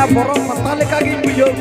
borong matale kagi bujong.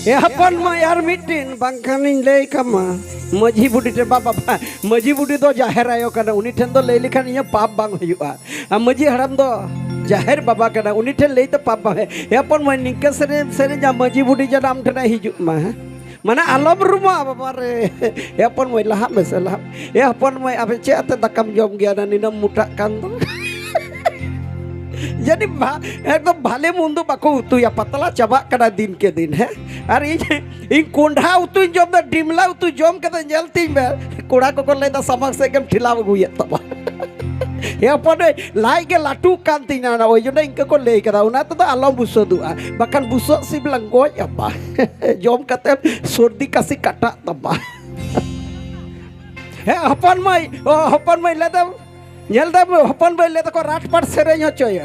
Ya hapon ma yar mitin bangkanin lay kama maji budi te baba maji budi do jahir ayo kana uni ten do lay likhan inya pap bang huyuga maji haram do jahir baba kana uni ten lay to pap bang ya hapon ma ningka sere ja maji budi ja nam thana hiju ma mana alom rumah baba re ya hapon ma lahap masalah ya hapon ma ape che ate takam jom gya nina mutakan to jadi एकदम भाले मुंदो बाको उतु या पतला चबा कदा दिन के दिन है अरे इन कोंढा उतु जम द डिमला उतु जम के जलती बे कोड़ा को ले द समक से एकदम ठिलाव गुया तबा या पने लाई के लाटू कांती ना ना ओय जने इनके को ले कदा उना तो आलम बुसो दुआ बकन बुसो सिबलंग गो यबा जम कते सर्दी कासी काटा तबा हे हपन मई ले the nyel da hopon boy le ko rat part serenya coy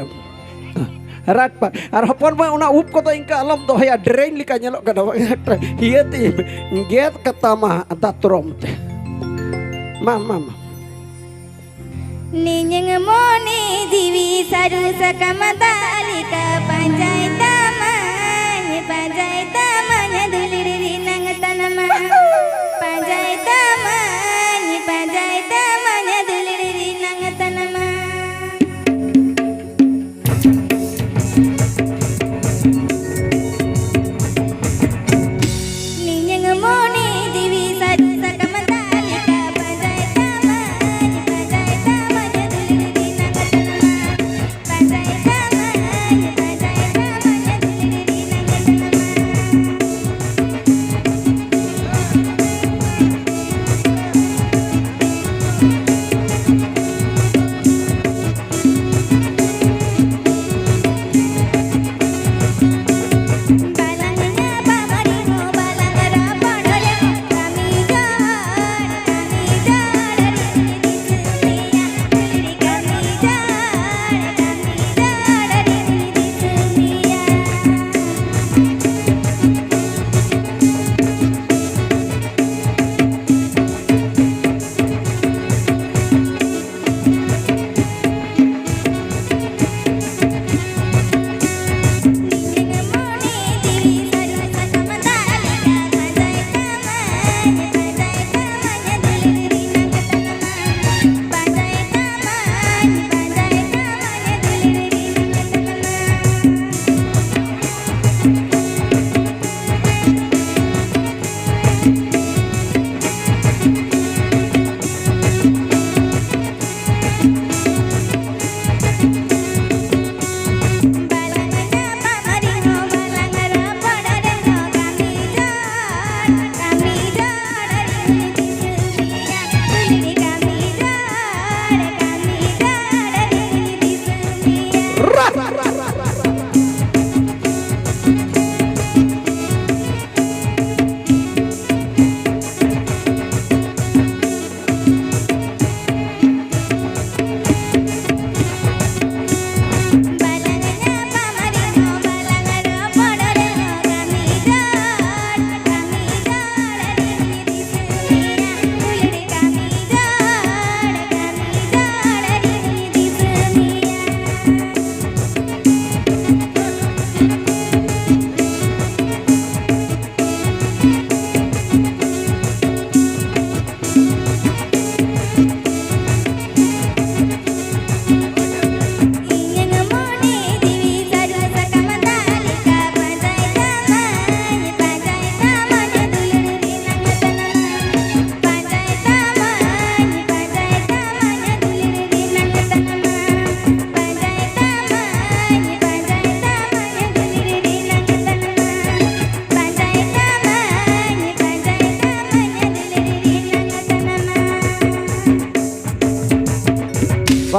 rat part ar hopon boy una up ko to inka alam do ya drain lika nyelok kada hiye ti get katama datrom te mam ninyeng moni diwi saru sakamadalika panjai tamanya duliri nang tanama panjai tamanya duliri nang tanama ninyeng moni diwi saru sakamadalika panjai tamanya duliri nang tanama panjai tamanya duliri nang tanama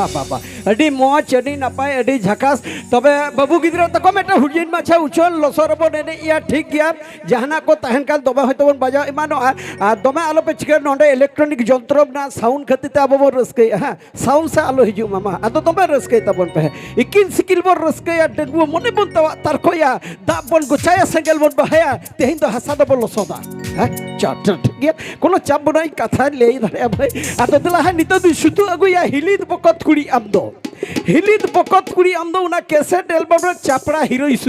वाह वाह वाह अडी मौज अडी नपाय अडी झकास तबे बाबू गिद्रा तको मेटा हुजिन माछा उछल लसर बन एने या ठीक गया जहाना को तहन काल दबे होय तबन बजाव इमानो आ दमे आलो पे चिकर नोंडे इलेक्ट्रॉनिक जंत्र ना साउंड खतिते अब बो रसके हां साउंड से आलो हिजु मामा आदो दमे रसके तबन पे इकिन सिकिल बो रसके या डगु मने बन तवा तारकोया दा बन गुचाया सेंगल बन बहाया तेहिन दो हसा दबो लसोदा हां चट ठीक गया कोनो चाप बनाई कथा ले धरे भाई आदो दिला है नितो दु सुतु अगुया हिलिद बकत कुड़ी आमदो हिलिद बकत कुड़ी आमदो उना कैसेट एल्बम चापड़ा हीरो